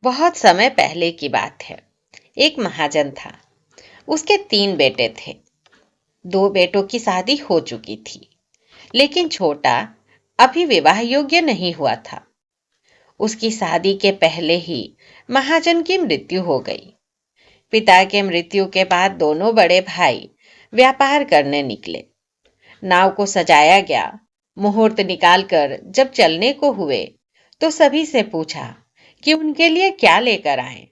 बहुत समय पहले की बात है। एक महाजन था। उसके 3 बेटे थे। 2 बेटों की शादी हो चुकी थी, लेकिन छोटा अभी विवाह योग्य नहीं हुआ था। उसकी शादी के पहले ही महाजन की मृत्यु हो गई। पिता के मृत्यु के बाद दोनों बड़े भाई व्यापार करने निकले। नाव को सजाया गया। मुहूर्त निकालकर जब चलने को हुए तो सभी से पूछा कि उनके लिए क्या लेकर आए।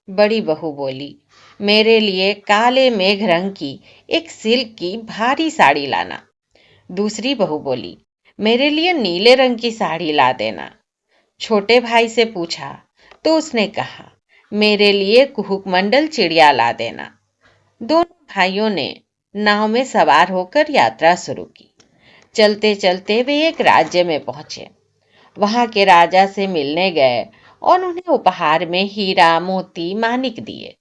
बड़ी बहू बोली, मेरे लिए काले मेघ रंग की एक सिल्क की भारी साड़ी लाना। दूसरी बहू बोली, मेरे लिए नीले रंग की साड़ी ला देना। छोटे भाई से पूछा तो उसने कहा, मेरे लिए कुहुकमंडल चिड़िया ला देना। दोनों भाइयों ने नाव में सवार होकर यात्रा शुरू की। चलते चलते वे एक राज्य में पहुंचे। वहां के राजा से मिलने गए और उन्हें उपहार में हीरा, मोती, मानिक दिए।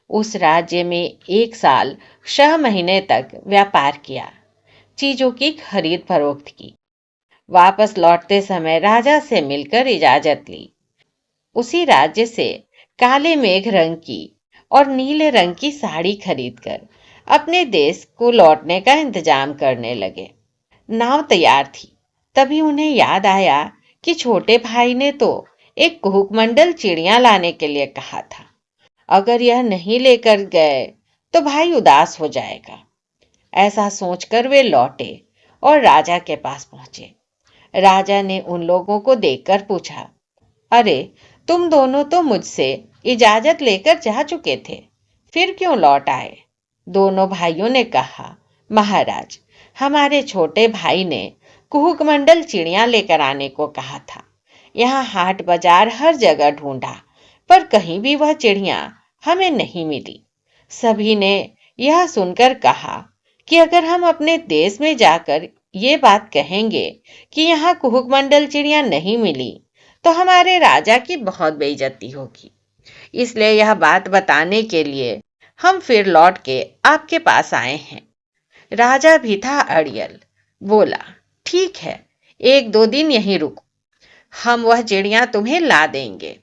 उस राज्य में 1 साल 6 महीने तक व्यापार किया, चीजों की खरीद फरोख्त की। वापस लौटते समय राजा से मिलकर इजाजत ली। उसी राज्य से काले मेघ रंग की और नीले रंग की साड़ी खरीदकर अपने देश को लौटने का इंतजाम करने लगे। नाव तैयार थी, तभी उन्हें याद आया कि छोटे भाई ने तो एक कुहुकमंडल चिड़िया लाने के लिए कहा था। अगर यह नहीं लेकर गए तो भाई उदास हो जाएगा। ऐसा सोचकर वे लौटे और राजा के पास पहुंचे। राजा ने उन लोगों को देखकर पूछा, अरे, तुम दोनों तो मुझसे इजाजत लेकर जा चुके थे, फिर क्यों लौट आए? दोनों भाइयों ने कहा, महाराज, हमारे छोटे भाई ने कुहुकमंडल चिड़िया लेकर आने को कहा था। यहाँ हाट बाजार हर जगह ढूंढा, पर कहीं भी वह चिड़िया हमें नहीं मिली। सभी ने यह सुनकर कहा कि अगर हम अपने देश में जाकर ये बात कहेंगे कि यहाँ कुहुकमंडल चिड़िया नहीं मिली तो हमारे राजा की बहुत बेइज्जती होगी। इसलिए यह बात बताने के लिए हम फिर लौट के आपके पास आए हैं। राजा भी था अड़ियल। बोला, ठीक है, 1-2 दिन यहीं रुको, हम वह चिड़िया तुम्हें ला देंगे।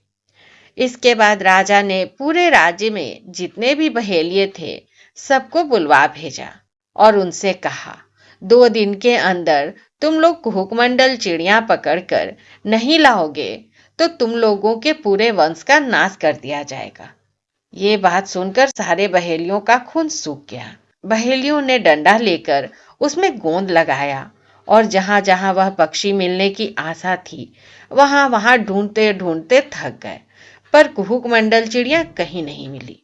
इसके बाद राजा ने पूरे राज्य में जितने भी बहेलिए थे सबको बुलवा भेजा और उनसे कहा, 2 दिन के अंदर तुम लोग कुहुकमंडल चिड़िया पकड़कर नहीं लाओगे तो तुम लोगों के पूरे वंश का नाश कर दिया जाएगा। ये बात सुनकर सारे बहेलियों का खून सूख गया। बहेलियों ने डंडा लेकर उसमें गोंद लगाया और जहां जहां वह पक्षी मिलने की आशा थी वहां वहां ढूंढते ढूंढते थक गए, पर कुहुकमंडल चिड़िया कहीं नहीं मिली।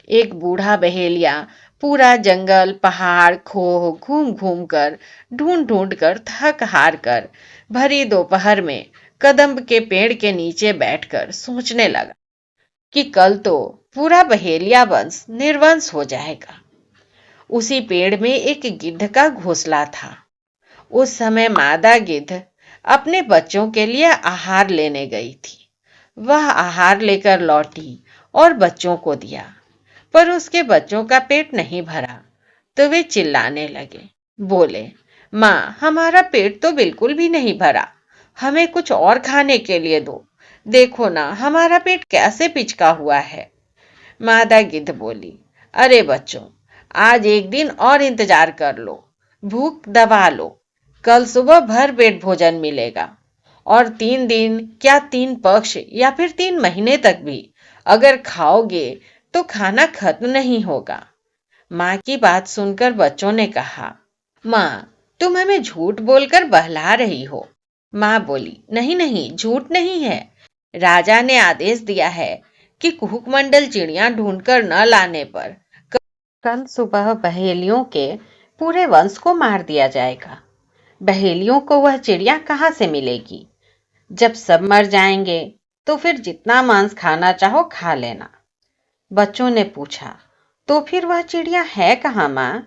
एक बूढ़ा बहेलिया पूरा जंगल, पहाड़, खोह घूम घूम कर ढूंढ ढूंढ कर थक हार कर भरी दोपहर में कदम्ब के पेड़ के नीचे बैठकर सोचने लगा कि कल तो पूरा बहेलिया वंश निर्वंश हो जाएगा। उसी पेड़ में एक गिद्ध का घोंसला था। उस समय मादा गिद्ध अपने बच्चों के लिए आहार लेने गई थी। वह आहार लेकर लौटी और बच्चों को दिया, पर उसके बच्चों का पेट नहीं भरा तो वे चिल्लाने लगे। बोले, माँ, हमारा पेट तो बिल्कुल भी नहीं भरा, हमें कुछ और खाने के लिए दो। देखो ना, हमारा पेट कैसे पिचका हुआ है। मादा गिद्ध बोली, अरे बच्चों, आज 1 दिन और इंतजार कर लो, भूख दबा लो, कल सुबह भर पेट भोजन मिलेगा। और 3 दिन क्या 3 पक्ष या फिर 3 महीने तक भी अगर खाओगे तो खाना खत्म नहीं होगा। माँ की बात सुनकर बच्चों ने कहा, माँ, तुम हमें झूठ बोलकर बहला रही हो। माँ बोली, नहीं नहीं, झूठ नहीं है। राजा ने आदेश दिया है कि कुहुकमंडल चिड़िया ढूंढकर न लाने पर कल सुबह बहेलियों के पूरे वंश को मार दिया जाएगा। बहेलियों को वह चिड़िया कहाँ से मिलेगी? जब सब मर जाएंगे तो फिर जितना मांस खाना चाहो खा लेना। बच्चों ने पूछा, तो फिर वह चिड़िया है कहाँ माँ?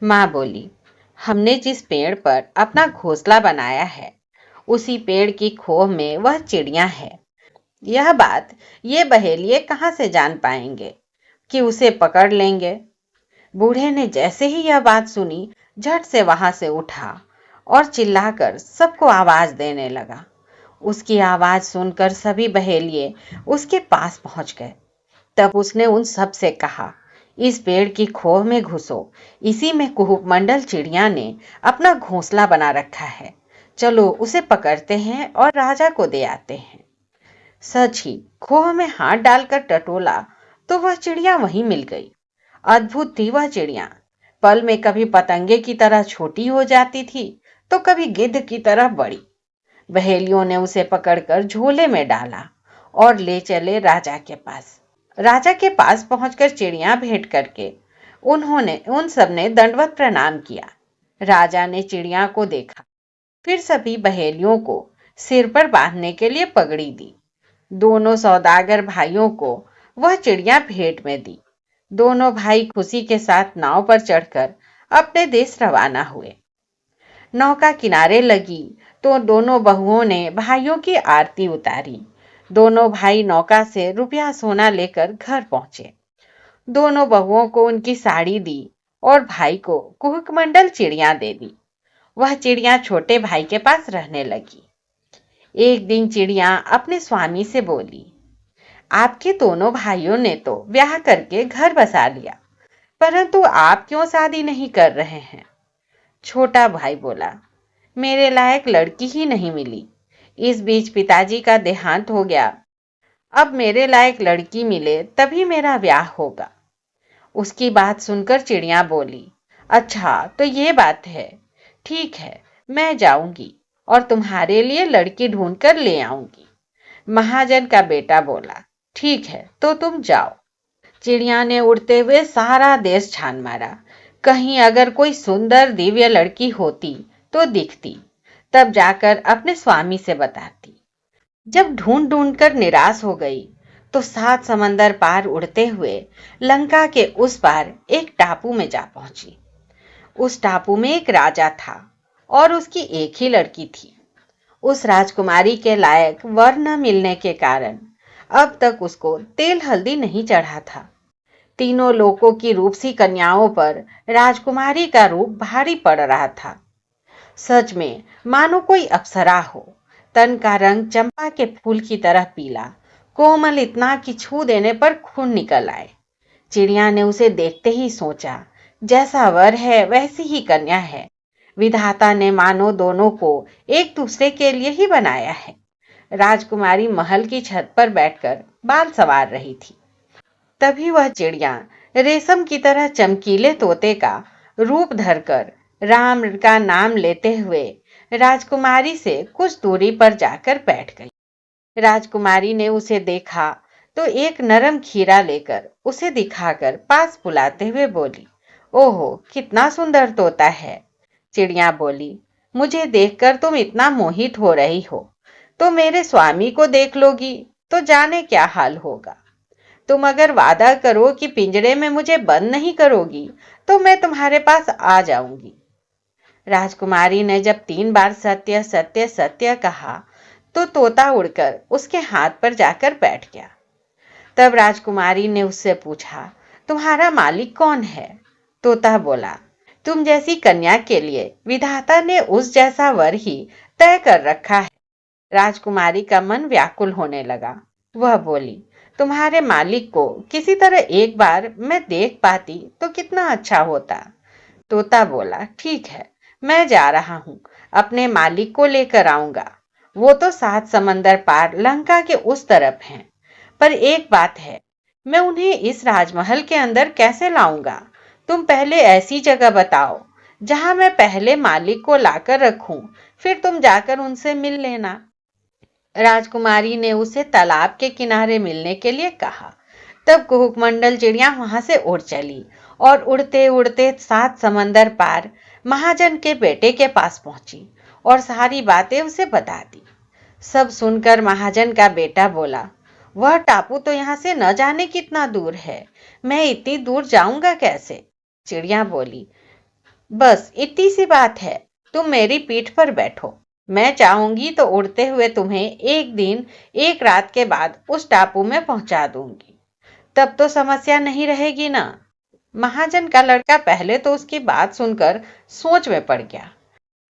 माँ बोली, हमने जिस पेड़ पर अपना घोंसला बनाया है उसी पेड़ की खोह में वह चिड़िया है। यह बात ये बहेलिए कहाँ से जान पाएंगे कि उसे पकड़ लेंगे। बूढ़े ने जैसे ही यह बात सुनी झट से वहां से उठा और चिल्लाकर सबको आवाज देने लगा, उसकी आवाज सुनकर सभी बहेलिए उसके पास पहुंच गए। तब उसने उन सब से कहा, इस पेड़ की खोह में घुसो, इसी में कुहुकमंडल चिड़िया ने अपना घोंसला बना रखा है। चलो उसे पकड़ते हैं और राजा को दे आते हैं। सच ही खोह में हाथ डालकर टटोला तो वह चिड़िया वहीं मिल गई। अद्भुत थी वह चिड़िया। पल में कभी पतंगे की तरह छोटी हो जाती थी तो कभी गिद्ध की तरह बड़ी। बहेलियों ने उसे पकड़कर झोले में डाला और ले चले राजा के पास। राजा के पास पहुंचकर चिड़िया भेंट करके उन्होंने उन सब ने दंडवत प्रणाम किया। राजा ने चिड़िया को देखा, फिर सभी बहेलियों को सिर पर बांधने के लिए पगड़ी दी। दोनों सौदागर भाइयों को वह चिड़िया भेंट में दी। दोनों भाई खुशी के साथ नाव पर चढ़कर अपने देश रवाना हुए। नौका किनारे लगी तो दोनों बहुओं ने भाइयों की आरती उतारी। दोनों भाई नौका से रुपया सोना लेकर घर पहुंचे। दोनों बहुओं को उनकी साड़ी दी और भाई को कुहुकमंडल चिड़िया दे दी। वह चिड़िया छोटे भाई के पास रहने लगी। एक दिन चिड़िया अपने स्वामी से बोली, आपके दोनों भाइयों ने तो ब्याह करके घर बसा लिया, परंतु आप क्यों शादी नहीं कर रहे हैं? छोटा भाई बोला, मेरे लायक लड़की ही नहीं मिली। इस बीच पिताजी का देहांत हो गया। अब मेरे लायक लड़की मिले तभी मेरा ब्याह होगा। उसकी बात सुनकर चिड़िया बोली, अच्छा तो ये बात है, ठीक है, मैं जाऊंगी और तुम्हारे लिए लड़की ढूंढ कर ले आऊंगी। महाजन का बेटा बोला, ठीक है तो तुम जाओ। चिड़िया ने उड़ते हुए सारा देश छान मारा। कहीं अगर कोई सुंदर दिव्य लड़की होती तो दिखती, तब जाकर अपने स्वामी से बताती। जब ढूंढ ढूंढ कर निराश हो गई तो 7 समंदर पार उड़ते हुए लंका के उस पार एक टापू में जा पहुंची। उस टापू में एक राजा था और उसकी एक ही लड़की थी। उस राजकुमारी के लायक वर न मिलने के कारण अब तक उसको तेल हल्दी नहीं चढ़ा था। तीनों लोकों की रूपसी कन्याओं पर राजकुमारी का रूप भारी पड़ रहा था। सच में मानो कोई अप्सरा हो। तन का रंग चंपा के फूल की तरह पीला, कोमल इतना कि छू देने पर खून निकल आए। चिड़िया ने उसे देखते ही सोचा, जैसा वर है वैसी ही कन्या है। विधाता ने मानो दोनों को एक दूसरे के लिए ही बनाया है। राजकुमारी महल की छत पर बैठकर बाल संवार रही थी। तभी वह चिड़िया रेशम की तरह चमकीले तोते का रूप धरकर राम का नाम लेते हुए राजकुमारी से कुछ दूरी पर जाकर बैठ गई। राजकुमारी ने उसे देखा तो एक नरम खीरा लेकर उसे दिखाकर पास बुलाते हुए बोली, ओहो कितना सुंदर तोता है। चिड़िया बोली, मुझे देखकर तुम इतना मोहित हो रही हो तो मेरे स्वामी को देख लोगी तो जाने क्या हाल होगा। तुम अगर वादा करो कि पिंजरे में मुझे बंद नहीं करोगी तो मैं तुम्हारे पास आ जाऊंगी। राजकुमारी ने जब 3 बार सत्य सत्य सत्य कहा तो तोता उड़कर उसके हाथ पर जाकर बैठ गया। तब राजकुमारी ने उससे पूछा, तुम्हारा मालिक कौन है? तोता बोला, तुम जैसी कन्या के लिए विधाता ने उस जैसा वर ही तय कर रखा है। राजकुमारी का मन व्याकुल होने लगा। वह बोली, तुम्हारे मालिक को किसी तरह एक बार मैं देख पाती तो कितना अच्छा होता। तोता बोला, ठीक है, मैं जा रहा हूँ, अपने मालिक को लेकर आऊंगा। वो तो 7 समंदर पार लंका के उस तरफ हैं। पर एक बात है, मैं उन्हें इस राजमहल के अंदर कैसे लाऊंगा? तुम पहले ऐसी जगह बताओ जहां मैं पहले मालिक को लाकर रखूं, फिर तुम जाकर उनसे मिल लेना। राजकुमारी ने उसे तालाब के किनारे मिलने के लिए कहा। तब कुहुकमंडल चिड़िया वहां से उड़ चली और उड़ते उड़ते 7 समंदर पार महाजन के बेटे के पास पहुंची और सारी बातें उसे बता दी। सब सुनकर महाजन का बेटा बोला, वह टापू तो यहाँ से न जाने कितना दूर है, मैं इतनी दूर जाऊंगा कैसे? चिड़िया बोली, बस इतनी सी बात है, तुम मेरी पीठ पर बैठो, मैं चाहूंगी तो उड़ते हुए तुम्हें एक दिन एक रात के बाद उस टापू में पहुंचा दूंगी। तब तो समस्या नहीं रहेगी ना। महाजन का लड़का पहले तो उसकी बात सुनकर सोच में पड़ गया,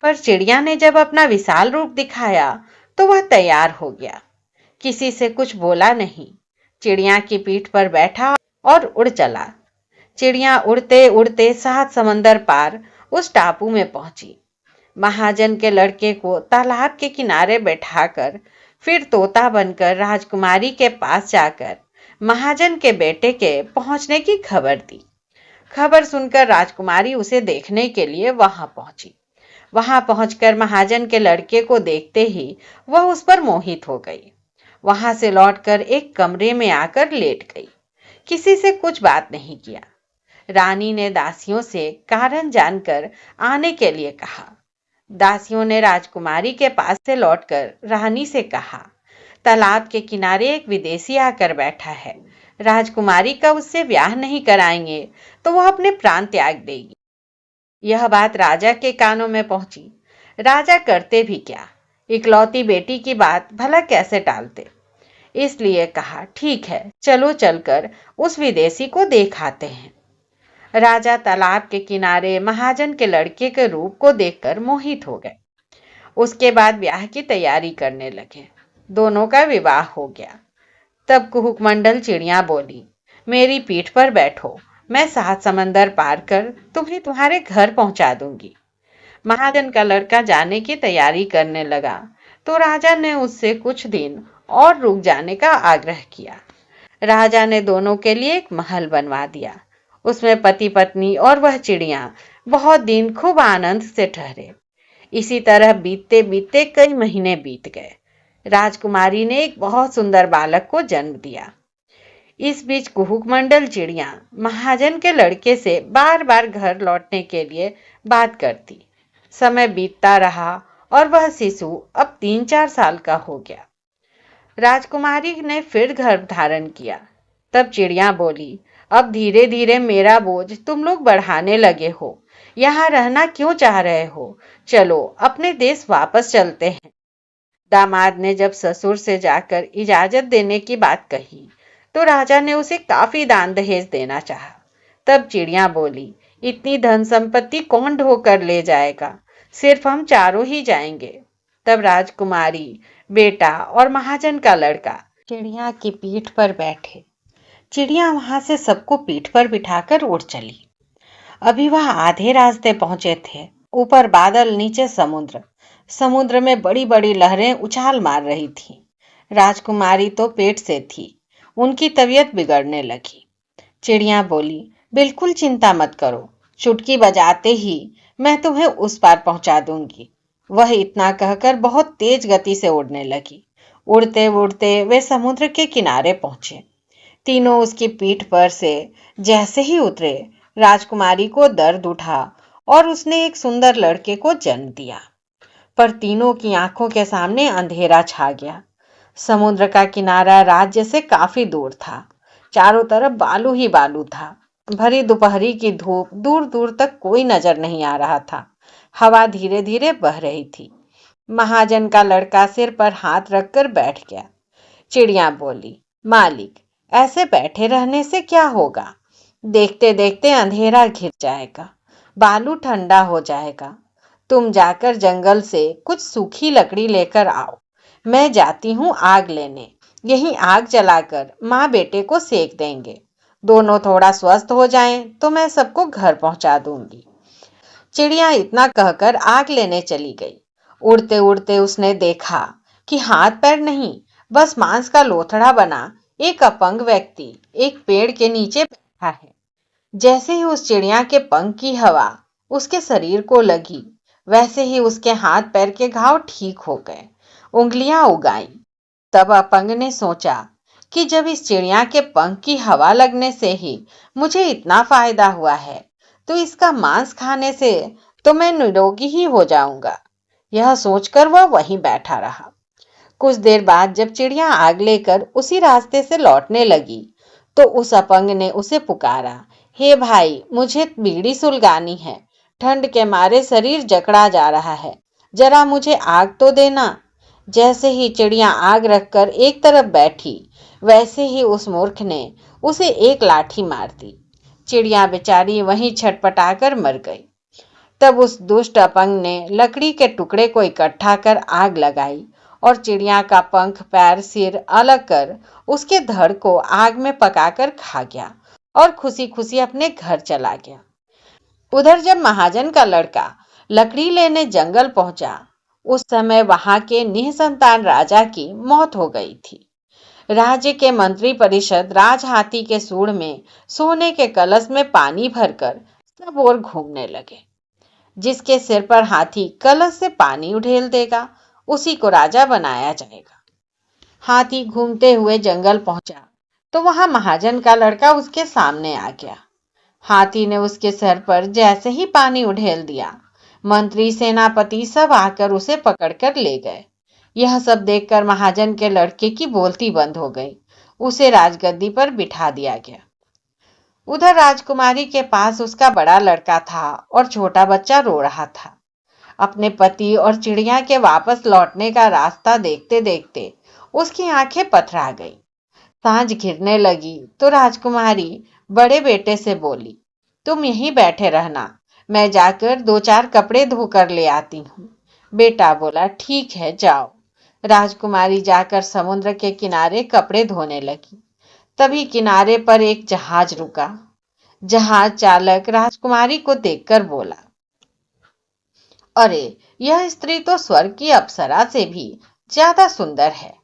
पर चिड़िया ने जब अपना विशाल रूप दिखाया तो वह तैयार हो गया। किसी से कुछ बोला नहीं, चिड़िया की पीठ पर बैठा और उड़ चला। चिड़िया उड़ते उड़ते 7 समंदर पार उस टापू में पहुंची। महाजन के लड़के को तालाब के किनारे बैठाकर फिर तोता बनकर राजकुमारी के पास जाकर महाजन के बेटे के पहुंचने की खबर दी। खबर सुनकर राजकुमारी उसे देखने के लिए वहां पहुंची। वहां पहुंचकर महाजन के लड़के को देखते ही वह उस पर मोहित हो गई। वहां से लौटकर एक कमरे में आकर लेट गई। किसी से कुछ बात नहीं किया। रानी ने दासियों से कारण जानकर आने के लिए कहा। दासियों ने राजकुमारी के पास से लौटकर रानी से कहा, तालाब के किनारे एक विदेशी आकर बैठा है। राजकुमारी का उससे ब्याह नहीं कराएंगे तो वह अपने प्राण त्याग देगी। यह बात राजा के कानों में पहुंची। राजा करते भी क्या, इकलौती बेटी की बात भला कैसे टालते। इसलिए कहा, ठीक है, चलो चलकर उस विदेशी को देख आते हैं। राजा तालाब के किनारे महाजन के लड़के के रूप को देखकर मोहित हो गए। उसके बाद ब्याह की तैयारी करने लगे। दोनों का विवाह हो गया। तब कुहुकमंडल चिड़िया बोली, मेरी पीठ पर बैठो, मैं 7 समंदर पार कर तुम्हें तुम्हारे घर पहुंचा दूंगी। महाजन का लड़का जाने की तैयारी करने लगा तो राजा ने उससे कुछ दिन और रुक जाने का आग्रह किया। राजा ने दोनों के लिए एक महल बनवा दिया। उसमें पति पत्नी और वह चिड़िया बहुत दिन खूब आनंद से ठहरे। इसी तरह बीतते बीतते कई महीने बीत गए। राजकुमारी ने एक बहुत सुंदर बालक को जन्म दिया। इस बीच कुहुकमंडल चिड़िया महाजन के लड़के से बार बार घर लौटने के लिए बात करती। समय बीतता रहा और वह शिशु अब 3-4 साल का हो गया। राजकुमारी ने फिर गर्भ धारण किया। तब चिड़िया बोली, अब धीरे धीरे मेरा बोझ तुम लोग बढ़ाने लगे हो। यहाँ रहना क्यों चाह रहे हो? चलो अपने देश वापस चलते हैं। दामाद ने जब ससुर से जाकर इजाजत देने की बात कही तो राजा ने उसे काफी दान दहेज देना चाहा। तब चिड़िया बोली, इतनी धन संपत्ति कौन ढोकर ले जाएगा? सिर्फ हम चारों ही जाएंगे। तब राजकुमारी, बेटा और महाजन का लड़का चिड़िया की पीठ पर बैठे। चिड़िया वहां से सबको पीठ पर बिठाकर उड़ चली। अभी वह आधे रास्ते पहुंचे थे। ऊपर बादल, नीचे समुद्र। समुद्र में बड़ी बड़ी लहरें उछाल मार रही थीं। राजकुमारी तो पेट से थी। उनकी तबीयत बिगड़ने लगी। चिड़िया बोली, बिल्कुल चिंता मत करो, चुटकी बजाते ही मैं तुम्हें उस पार पहुंचा दूंगी। वह इतना कहकर बहुत तेज गति से उड़ने लगी। उड़ते उड़ते वे समुद्र के किनारे पहुंचे। तीनों उसकी पीठ पर से जैसे ही उतरे, राजकुमारी को दर्द उठा और उसने एक सुंदर लड़के को जन्म दिया। पर तीनों की आंखों के सामने अंधेरा छा गया। समुद्र का किनारा राज्य से काफी दूर था। चारों तरफ बालू ही बालू था। भरी दोपहरी की धूप, दूर दूर तक कोई नजर नहीं आ रहा था। हवा धीरे धीरे बह रही थी। महाजन का लड़का सिर पर हाथ रखकर बैठ गया। चिड़िया बोली, मालिक, ऐसे बैठे रहने से क्या होगा? देखते देखते अंधेरा घिर जाएगा, बालू ठंडा हो जाएगा। तुम जाकर जंगल से कुछ सूखी लकड़ी लेकर आओ। मैं जाती हूँ आग लेने। यही आग जलाकर माँ बेटे को सेक देंगे। दोनों थोड़ा स्वस्थ हो जाएं तो मैं सबको घर पहुंचा दूंगी। चिड़िया इतना कहकर आग लेने चली गई। उड़ते उड़ते उसने देखा कि हाथ पैर नहीं, बस मांस का लोथड़ा बना एक अपंग व्यक्ति एक पेड़ के नीचे बैठा है। जैसे ही उस चिड़िया के पंख की हवा उसके शरीर को लगी, वैसे ही उसके हाथ पैर के घाव ठीक हो गए, उंगलियां उगाई। तब अपंग ने सोचा कि जब इस चिड़िया के पंख की हवा लगने से ही मुझे इतना फायदा हुआ है, तो इसका मांस खाने से तो मैं निरोगी ही हो जाऊंगा। यह सोचकर वह वहीं बैठा रहा। कुछ देर बाद जब चिड़िया आग लेकर उसी रास्ते से लौटने लगी तो उस अपंग ने उसे पुकारा, हे भाई, मुझे बीड़ी सुलगानी है। ठंड के मारे शरीर जकड़ा जा रहा है, जरा मुझे आग तो देना। जैसे ही चिड़िया आग रखकर एक तरफ बैठी, वैसे ही उस मूर्ख ने उसे एक लाठी मार दी। चिड़िया बेचारी वहीं छटपटाकर मर गई। तब उस दुष्ट अपंग ने लकड़ी के टुकड़े को इकट्ठा कर आग लगाई और चिड़िया का पंख, पैर, सिर अलग कर उसके धड़ को आग में पकाकर खा गया और खुशी खुशी अपने घर चला गया। उधर जब महाजन का लड़का लकड़ी लेने जंगल पहुंचा, उस समय वहां के निसंतान राजा की मौत हो गई थी। राज्य के मंत्री परिषद राजहाथी के सूंड में सोने के कलश में पानी भरकर सब ओर घूमने लगे। जिसके सिर पर हाथी कलश से पानी उड़ेल देगा, उसी को राजा बनाया जाएगा। हाथी घूमते हुए जंगल पहुंचा तो वहां महाजन का लड़का उसके सामने आ गया। हाथी ने उसके सर पर जैसे ही पानी उड़ेल दिया, मंत्री, सेनापति सब आकर उसे पकड़कर ले गए। यह सब देखकर महाजन के लड़के की बोलती बंद हो गई। उसे राजगद्दी पर बिठा दिया गया। उधर राजकुमारी के पास उसका बड़ा लड़का था और छोटा बच्चा रो रहा था। अपने पति और चिड़िया के वापस लौटने का रास्ता देखते देखते उसकी आंखें पथरा गई। सांझ घिरने लगी तो राजकुमारी बड़े बेटे से बोली, तुम यहीं बैठे रहना, मैं जाकर 2-4 कपड़े धोकर ले आती हूँ। बेटा बोला, ठीक है, जाओ। राजकुमारी जाकर समुद्र के किनारे कपड़े धोने लगी। तभी किनारे पर एक जहाज रुका। जहाज चालक राजकुमारी को देखकर बोला, अरे, यह स्त्री तो स्वर्ग की अप्सरा से भी ज्यादा सुंदर है।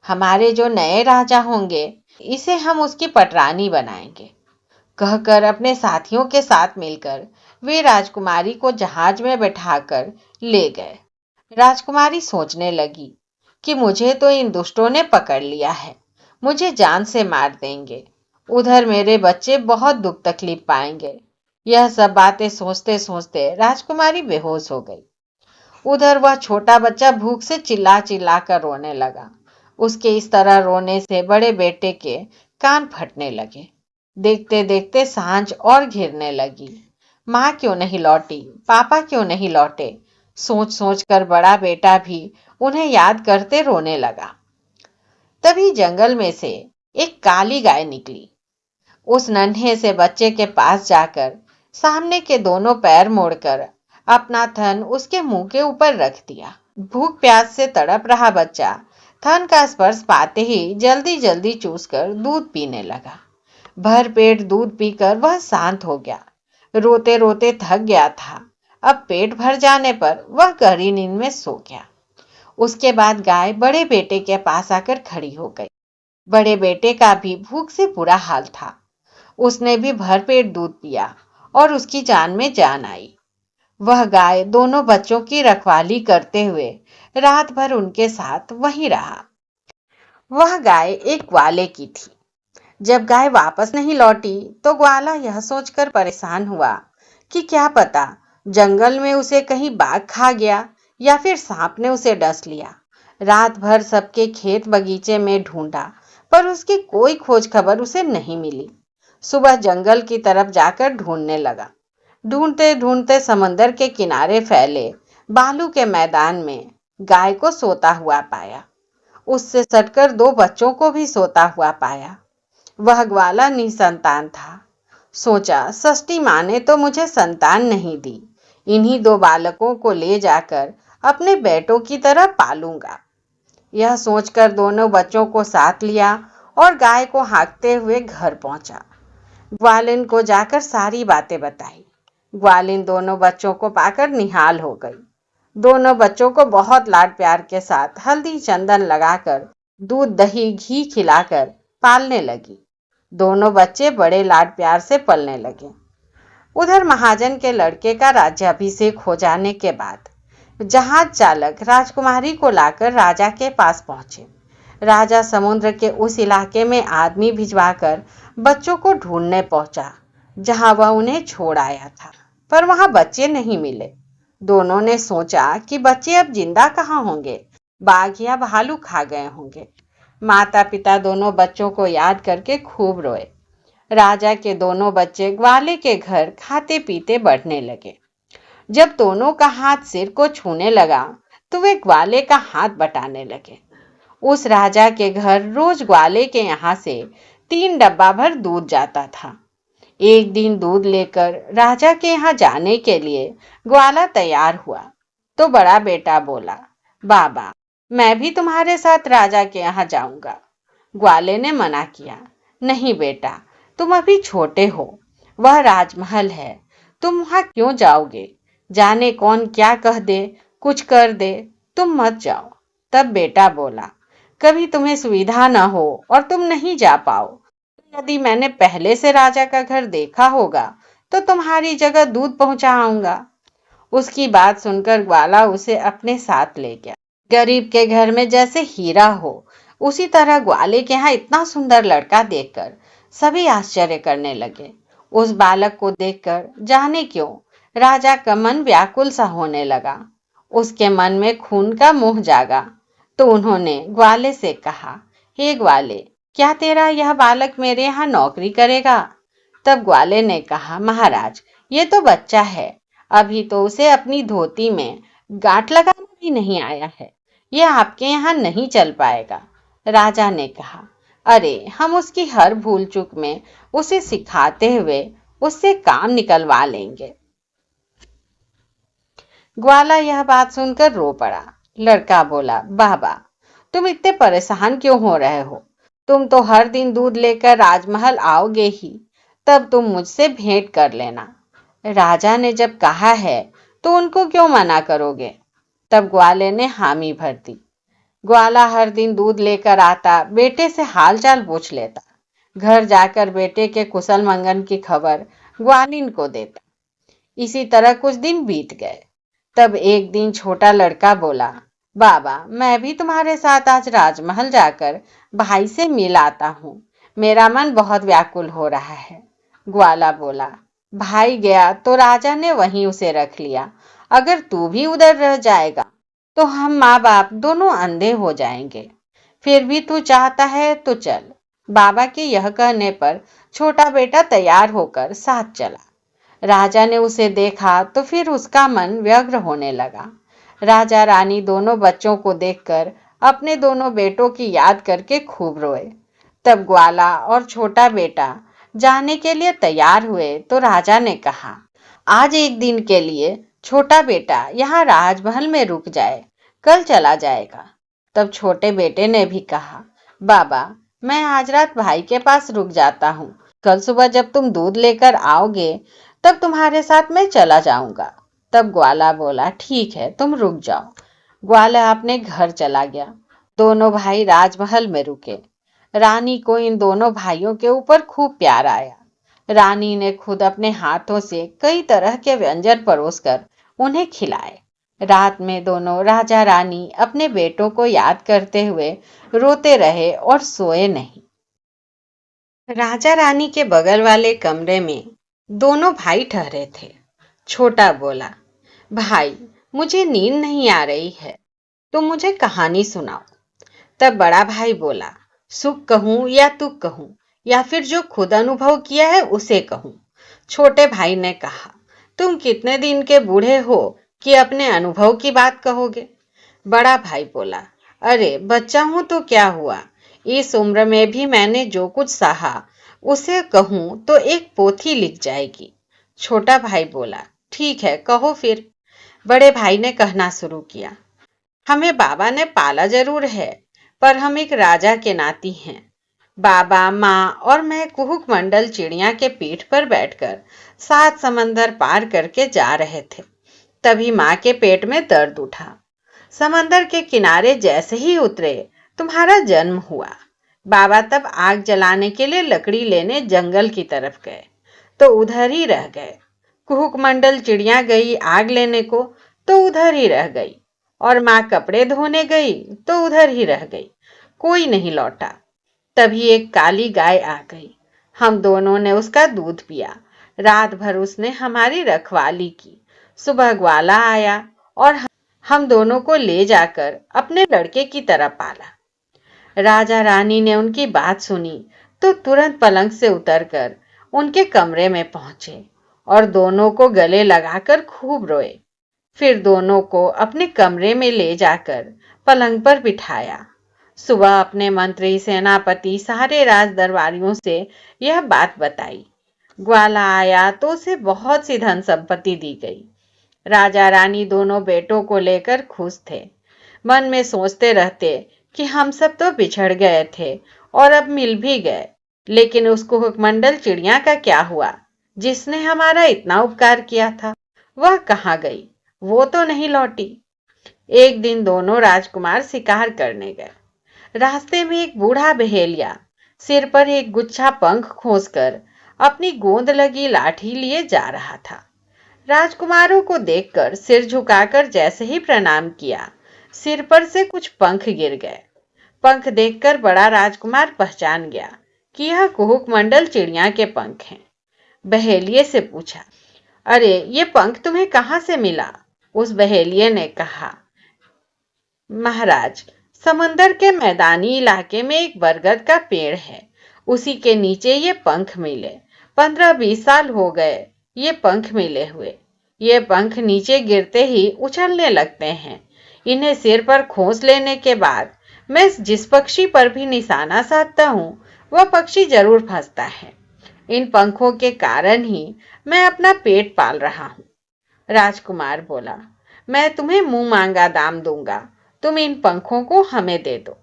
हमारे जो नए राजा होंगे, इसे हम उसकी पटरानी बनाएंगे। कहकर अपने साथियों के साथ मिलकर वे राजकुमारी को जहाज में बैठाकर ले गए। राजकुमारी सोचने लगी कि मुझे तो इन दुष्टों ने पकड़ लिया है, मुझे जान से मार देंगे। उधर मेरे बच्चे बहुत दुख तकलीफ पाएंगे। यह सब बातें सोचते सोचते राजकुमारी बेहोश हो गई। उधर वह छोटा बच्चा भूख से चिल्ला चिल्ला कर रोने लगा। उसके इस तरह रोने से बड़े बेटे के कान फटने लगे। देखते देखते सांझ और घिरने लगी। माँ क्यों नहीं लौटी, पापा क्यों नहीं लौटे, सोच सोच कर बड़ा बेटा भी उन्हें याद करते रोने लगा। तभी जंगल में से एक काली गाय निकली। उस नन्हे से बच्चे के पास जाकर सामने के दोनों पैर मोड़कर अपना थन उसके मुंह के ऊपर रख दिया। भूख प्यास से तड़प रहा बच्चा थन का स्पर्श पाते ही जल्दी जल्दी चूसकर दूध पीने लगा। भर पेट दूध पीकर वह शांत हो गया। रोते रोते थक गया था। अब पेट भर जाने पर वह गहरी नींद में सो गया। उसके बाद गाय बड़े बेटे के पास आकर खड़ी हो गई। बड़े बेटे का भी भूख से बुरा हाल था। उसने भी भरपेट दूध पिया और उसकी जान में जान आई। वह गाय दोनों बच्चों की रखवाली करते हुए रात भर उनके साथ वहीं रहा। वह गाय एक ग्वाले की थी। जब गाय वापस नहीं लौटी तो ग्वाला यह सोचकर परेशान हुआ कि क्या पता जंगल में उसे कहीं बाघ खा गया या फिर सांप ने उसे डस लिया। रात भर सबके खेत बगीचे में ढूंढा पर उसकी कोई खोज खबर उसे नहीं मिली। सुबह जंगल की तरफ जाकर ढूंढने लगा। ढूंढते ढूंढते समंदर के किनारे फैले बालू के मैदान में गाय को सोता हुआ पाया। उससे सटकर 2 बच्चों को भी सोता हुआ पाया। वह ग्वाला निसंतान था। सोचा, षष्ठी माँ ने तो मुझे संतान नहीं दी, इन्हीं 2 बालकों को ले जाकर अपने बेटों की तरह पालूंगा। यह सोचकर दोनों बच्चों को साथ लिया और गाय को हाँकते हुए घर पहुंचा। ग्वालिन को जाकर सारी बातें बताई। ग्वालिन दोनों बच्चों को पाकर निहाल हो गई। दोनों बच्चों को बहुत लाड प्यार के साथ हल्दी चंदन लगाकर दूध दही घी खिलाकर पालने लगी। दोनों बच्चे बड़े लाड प्यार से पलने लगे। उधर महाजन के लड़के का राज्याभिषेक हो जाने के बाद जहाज चालक राजकुमारी को लाकर राजा के पास पहुंचे। राजा समुद्र के उस इलाके में आदमी भिजवाकर बच्चों को ढूंढने पहुंचा जहां वह उन्हें छोड़ आया था, पर वहां बच्चे नहीं मिले। दोनों ने सोचा कि बच्चे अब जिंदा कहाँ होंगे, बाघ या भालू खा गए होंगे। माता पिता दोनों बच्चों को याद करके खूब रोए। राजा के दोनों बच्चे ग्वाले के घर खाते पीते बढ़ने लगे। जब दोनों का हाथ सिर को छूने लगा तो वे ग्वाले का हाथ बटाने लगे। उस राजा के घर रोज ग्वाले के यहाँ से 3 डब्बा भर दूध जाता था। एक दिन दूध लेकर राजा के यहाँ जाने के लिए ग्वाला तैयार हुआ तो बड़ा बेटा बोला, बाबा, मैं भी तुम्हारे साथ राजा के यहाँ जाऊंगा। ग्वाले ने मना किया। नहीं बेटा, तुम अभी छोटे हो, वह राजमहल है, तुम वहां क्यों जाओगे? जाने कौन क्या कह दे, कुछ कर दे, तुम मत जाओ। तब बेटा बोला, कभी तुम्हें सुविधा न हो और तुम नहीं जा पाओ, तो यदि मैंने पहले से राजा का घर देखा होगा तो तुम्हारी जगह दूध पहुंचाऊंगा। उसकी बात सुनकर ग्वाला उसे अपने साथ ले गया। गरीब के घर में जैसे हीरा हो, उसी तरह ग्वाले के यहाँ इतना सुंदर लड़का देखकर सभी आश्चर्य करने लगे। उस बालक को देखकर जाने क्यों राजा का मन व्याकुल सा होने लगा। उसके मन में खून का मोह जागा। तो उन्होंने ग्वाले से कहा, हे ग्वाले, क्या तेरा यह बालक मेरे यहाँ नौकरी करेगा? तब ग्वाले ने कहा, महाराज, ये तो बच्चा है, अभी तो उसे अपनी धोती में गांठ लगाना भी नहीं आया है, ये आपके यहाँ नहीं चल पाएगा। राजा ने कहा, अरे हम उसकी हर भूल चूक में उसे सिखाते हुए उससे काम निकलवा लेंगे। ग्वाला यह बात सुनकर रो पड़ा। लड़का बोला, बाबा, तुम इतने परेशान क्यों हो रहे हो? तुम तो हर दिन दूध लेकर राजमहल आओगे ही, तब तुम मुझसे भेंट कर लेना। राजा ने जब कहा है तो उनको क्यों मना करोगे? तब ग्वाले ने हामी भर दी। ग्वाला हर दिन दूध लेकर आता, बेटे से हालचाल पूछ लेता, घर जाकर बेटे के कुशल मंगल की खबर ग्वालिन को देता। इसी तरह कुछ दिन बीत गए। तब एक दिन छोटा लड़का बोला, बाबा, मैं भी तुम्हारे साथ आज राजमहल जाकर भाई से मिल आता हूँ, मेरा मन बहुत व्याकुल हो रहा है। ग्वाला बोला, भाई गया तो राजा ने वहीं उसे रख लिया, अगर तू भी उधर रह जाएगा तो हम माँ बाप दोनों अंधे हो जाएंगे। फिर भी तू चाहता है तो चल। बाबा के यह कहने पर छोटा बेटा तैयार होकर साथ चला। राजा ने उसे देखा तो फिर उसका मन व्यग्र होने लगा। राजा रानी दोनों बच्चों को देखकर अपने दोनों बेटों की याद करके खूब रोए। तब ग्वाला और छोटा बेटा जाने के लिए तैयार हुए तो राजा ने कहा, आज एक दिन के लिए छोटा बेटा यहाँ राजमहल में रुक जाए, कल चला जाएगा। तब छोटे बेटे ने भी कहा, बाबा, मैं आज रात भाई के पास रुक जाता हूँ, कल सुबह जब तुम दूध लेकर आओगे तब तुम्हारे साथ मैं चला जाऊंगा। तब ग्वाला बोला, ठीक है, तुम रुक जाओ। ग्वाला अपने घर चला गया। दोनों भाई राजमहल में रुके। रानी को इन दोनों भाइयों के ऊपर खूब प्यार आया। रानी ने खुद अपने हाथों से कई तरह के व्यंजन परोसकर उन्हें खिलाए। रात में दोनों राजा रानी अपने बेटों को याद करते हुए रोते रहे और सोए नहीं। राजा रानी के बगल वाले कमरे में दोनों भाई ठहरे थे। छोटा बोला, भाई, मुझे नींद नहीं आ रही है, तुम मुझे कहानी सुनाओ। तब बड़ा भाई बोला, सुख कहूं या दुख कहूं, या फिर जो खुद अनुभव किया है उसे कहूं। छोटे भाई ने कहा, तुम कितने दिन के बूढ़े हो कि अपने अनुभव की बात कहोगे? बड़ा भाई बोला, अरे बच्चा हूं तो क्या हुआ, इस उम्र में भी मैंने जो कुछ सहा उसे कहूं तो एक पोथी लिख जाएगी। छोटा भाई बोला, ठीक है, कहो फिर। बड़े भाई ने कहना शुरू किया, हमें बाबा ने पाला जरूर है, पर हम एक राजा के नाती हैं। बाबा, माँ और मैं कुहुक मंडल चिड़िया के पीठ पर बैठकर 7 समंदर पार करके जा रहे थे। तभी माँ के पेट में दर्द उठा। समंदर के किनारे जैसे ही उतरे तुम्हारा जन्म हुआ। बाबा तब आग जलाने के लिए लकड़ी लेने जंगल की तरफ गए तो उधर ही रह गए। कुहुक मंडल चिड़िया गई आग लेने को तो उधर ही रह गई, और माँ कपड़े धोने गई तो उधर ही रह गई, कोई नहीं लौटा। तभी एक काली गाय आ गई। हम दोनों ने उसका दूध पिया। रात भर उसने हमारी रखवाली की। सुबह ग्वाला आया और हम दोनों को ले जाकर अपने लड़के की तरह पाला। राजा रानी ने उनकी बात सुनी तो तुरंत पलंग से उतरकर उनके कमरे में पहुंचे और दोनों को गले लगाकर खूब रोए। फिर दोनों को अपने कमरे में ले जाकर पलंग पर बिठाया। सुबह अपने मंत्री, सेनापति, सारे राज दरबारियों से यह बात बताई। ग्वाला आया तो उसे बहुत सी धन संपत्ति दी गई। राजा रानी दोनों बेटों को लेकर खुश थे। मन में सोचते रहते कि हम सब तो बिछड़ गए थे और अब मिल भी गए, लेकिन उस कुहुकमंडल चिड़िया का क्या हुआ जिसने हमारा इतना उपकार किया था? वह कहाँ गई? वो तो नहीं लौटी। एक दिन दोनों राजकुमार शिकार करने गए। रास्ते में एक बूढ़ा बहेलिया सिर पर एक गुच्छा पंख खोसकर अपनी गोंद लगी लाठी लिए जा रहा था। राजकुमारों को देखकर सिर झुकाकर जैसे ही प्रणाम किया, सिर पर से कुछ पंख गिर गए। पंख देखकर बड़ा राजकुमार पहचान गया कि यह कुहुकमंडल चिड़िया के पंख हैं। बहेलिये से पूछा, अरे ये पंख तुम्हें कहाँ से मिला? उस बहेलिये ने कहा, महाराज, समंदर के मैदानी इलाके में एक बरगद का पेड़ है, उसी के नीचे ये पंख मिले। 15-20 साल हो गए ये पंख मिले हुए। ये पंख नीचे गिरते ही उछलने लगते हैं। इन्हें सिर पर खोस लेने के बाद मैं जिस पक्षी पर भी निशाना साधता हूँ वह पक्षी जरूर फंसता है। इन पंखों के कारण ही मैं अपना पेट पाल रहा हूँ। राजकुमार बोला, मैं तुम्हें मुंह मांगा दाम दूंगा, तुम इन पंखों को हमें दे दो।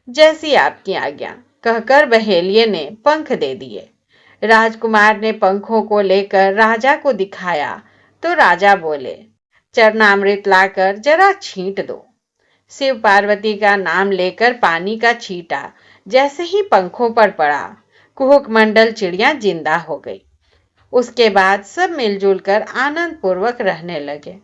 जैसी आपकी आज्ञा, कहकर बहेलिये ने पंख दे दिए। राजकुमार ने पंखों को लेकर राजा को दिखाया तो राजा बोले, चरणामृत लाकर जरा छींट दो। शिव पार्वती का नाम लेकर पानी का छींटा जैसे ही पंखों पर पड़ा, कुहुकमंडल चिड़िया जिंदा हो गई। उसके बाद सब मिलजुल कर आनंद पूर्वक रहने लगे।